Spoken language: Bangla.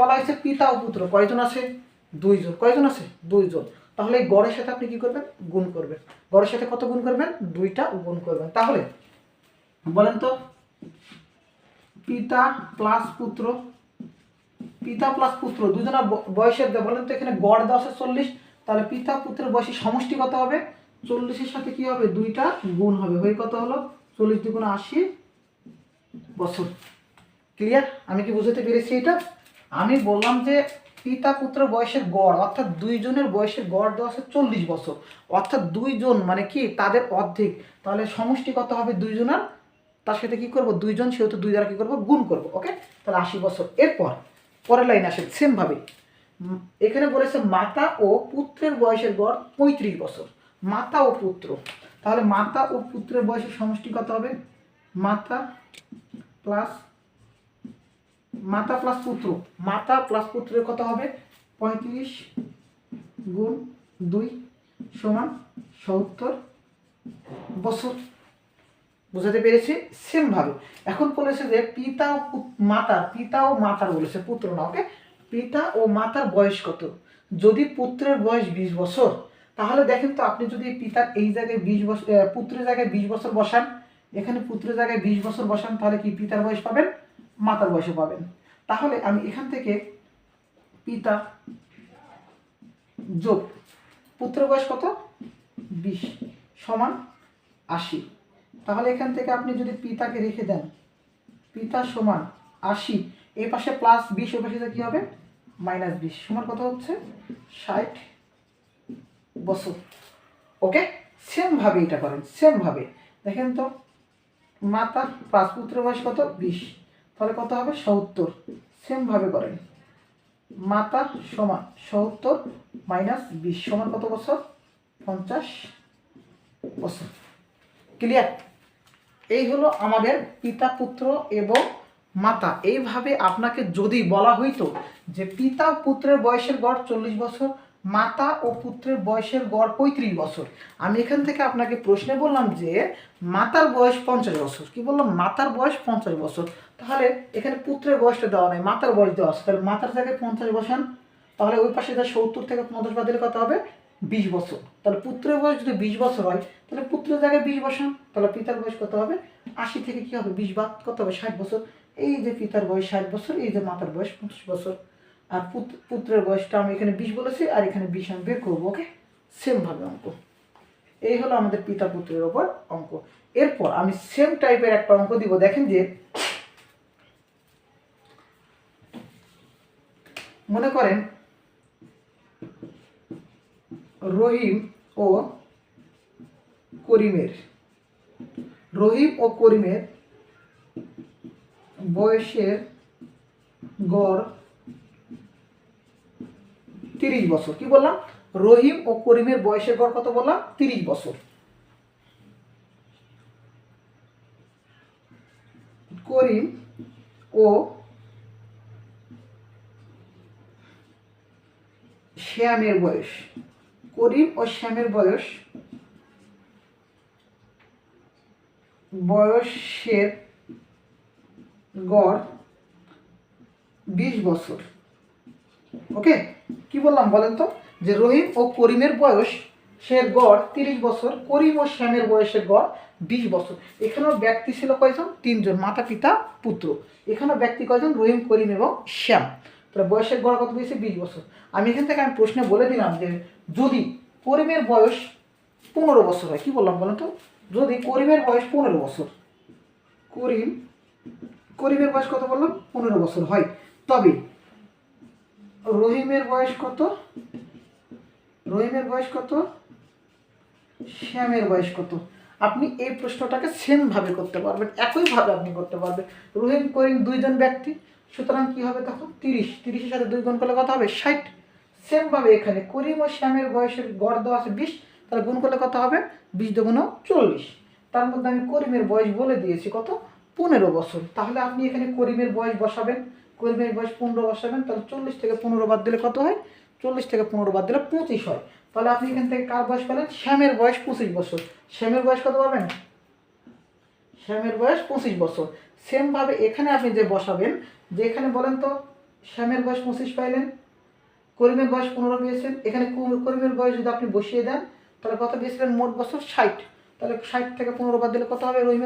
বলা হয়েছে পিতা ও পুত্র কয়জন আছে? দুইজন। কয়জন আছে? দুইজন। তাহলে এই গড়ের সাথে আপনি কি করবেন? গুণ করবেন। গড়ের সাথে কত গুণ করবেন? দুইটা গুণ করবেন। তাহলে বলেন তো পিতা প্লাস পুত্র, পিতা প্লাস পুত্র দুজনের বয়সের বলেন তো এখানে গড় দেওয়া আছে 40, তাহলে পিতা পুত্রের বয়সের সমষ্টি কত হবে? 40-এর সাথে কি হবে? দুইটা গুণ হবে, হয়ে কত হলো? 40 দুগুণ 80 বছর। ক্লিয়ার? আমি কি বুঝতে পেরেছি এটা? আমি বললাম যে পিতা পুত্রের বয়সের গড় অর্থাৎ দুইজনের বয়সের গড় দেওয়া আছে 40 বছর, অর্থাৎ দুইজন মানে কি তাদের অর্ধেক, তাহলে সমষ্টি কত হবে দুইজনের? তার সাথে কি করব? দুইজন, সেহেতু দুই দ্বারা কি করব? গুণ করব। ওকে, তাহলে 80 বছর। এরপর পরের লাইন আসে সেমভাবে, এখানে বলেছে মাতা ও পুত্রের বয়সের গড় 35 বছর। মাতা ও পুত্র, তাহলে মাতা ও পুত্রের বয়সের সমষ্টি কত হবে? মাতা প্লাস পুত্র, মাতা প্লাস পুত্রের কত হবে? 35 গুণ 2 সমান 70 বছর। বুঝাতে পেরেছি? সেমভাবে এখন বলেছে যে পিতা ও মাতার বলেছে, পুত্র না। ওকে, পিতা ও মাতার বয়স কত? যদি পুত্রের বয়স 20 বছর, তাহলে দেখেন তো আপনি যদি পিতার এই জায়গায় 20 বছর, পুত্রের জায়গায় 20 বছর বসান, এখানে পুত্রের জায়গায় 20 বছর বসান, তাহলে কি পিতার বয়স পাবেন? মাতার বয়সও পাবেন। তাহলে আমি এখান থেকে পিতা যোগ পুত্রের বয়স কত? 20 সমান 80। তাহলে এখান থেকে আপনি যদি পিতাকে রেখে দেন, পিতা সমান 80, এই পাশে প্লাস 20, ওই পাশে কি হবে? -20 সমান কত হচ্ছে? 60 বছর। ওকে, সেমভাবে এটা করেন। সেমভাবে দেখেন তো মাতা প্লাস পুত্রের বয়স কত? 20, তাহলে কত হবে? 70। সেমভাবে করেন, মাতা সমান 70 -20 সমান কত বছর? 50 বছর। ক্লিয়ার? এই হলো আমাদের পিতা পুত্র এবং মাতা। এইভাবে আপনাকে যদি বলা হইতো যে পিতা ও পুত্রের বয়সের গড় 40 বছর, মাতা ও পুত্রের বয়সের গড় 35 বছর, আমি এখান থেকে আপনাকে প্রশ্নে বললাম যে মাতার বয়স 50 বছর, কি বললাম? মাতার বয়স 50 বছর, তাহলে এখানে পুত্রের বয়সটা দেওয়া নেই, মাতার বয়স দেওয়া আছে, তাহলে মাতার জায়গায় 50 বসান, তাহলে ওই পাশে 70 থেকে 50 বাদ দিলে কত হবে? 20 বছর। তাহলে পুত্রের বয়স যদি 20 বছর হয়, তাহলে পুত্রের জায়গায় 20 বসান, তাহলে পিতার বয়স কত হবে? 80 থেকে কি হবে? 20 বাদ কত হবে? 60 বছর। এই যে পিতার বয়স 60 বছর, এই যে মাতার বয়স 50 বছর, আর পুত্রের বয়সটা আমি এখানে 20 বলেছি, আর এখানে 20 আমি বের করবো। ওকে, সেমভাবে অঙ্ক। এই হলো আমাদের পিতা পুত্রের ওপর অঙ্ক। এরপর আমি সেম টাইপের একটা অঙ্ক দিব। দেখেন যে মনে করেন রহিম ও করিমের বয়সের গড় 30 বছর। কি বললাম? রহিম ও করিমের বয়সের গড় কত বললাম? 30 বছর। করিম ও শ্যামের বয়সের গড় 20 বছর। ওকে, কি বললাম বলেন তো? যে রহিম ও করিমের বয়সের গড় 30 বছর, করিম ও শ্যামের বয়সের গড় 20 বছর। এখানেও ব্যক্তি ছিল কয়জন? 3 জন, মাতা পিতা পুত্র। এখানেও ব্যক্তি কয়জন? রহিম, করিম এবং শ্যাম। তাহলে বয়সের গড় কত দিয়েছে? 20 বছর। আমি এখান থেকে আমি প্রশ্নে বলে দিলাম যে যদি করিমের বয়স 15 বছর হয়, কি বললাম বলেন তো? যদি করিমের বয়স 15 বছর, করিমের বয়স কত বললাম? 15 বছর হয়, তবে রহিমের বয়স কত? শ্যামের বয়স কত? আপনি এই প্রশ্নটাকে সেমভাবে করতে পারবেন, একইভাবে আপনি করতে পারবেন। রহিম করিম দুইজন ব্যক্তি, সুতরাং কি হবে তখন? 30-এর সাথে 2 গুণ করলে কত হবে? 60। সেমভাবে এখানে করিম ও শ্যামের বয়সের গড় দেওয়া আছে 20, তাহলে গুণ করলে কত হবে? 20 দুগুণ 40। তার মধ্যে আমি করিমের বয়স বলে দিয়েছি কত? 15 বছর। তাহলে আপনি এখানে করিমের বয়স বসাবেন, করিমের বয়স 15 বসাবেন, তাহলে 40 থেকে 15 বাদ দিলে কত হয়? 40 থেকে 15 বাদ দিলে 25 হয়। তাহলে আপনি এখান থেকে কার বয়স পেলেন? শ্যামের বয়স 25 বছর। শ্যামের বয়স কত পাবেন? শ্যামের বয়স 25 বছর। সেমভাবে এখানে আপনি যে বসাবেন, যে এখানে বলেন তো শ্যামের বয়স 25 পাইলেন, করিমের বয়স 15 পেয়েছেন। এখানে করিমের বয়স যদি আপনি বসিয়ে দেন তাহলে কত পেয়েছিলেন? মোট বছর 60। তাহলে 60 থেকে 15 বাদ দিলে কত হবে? রহিমের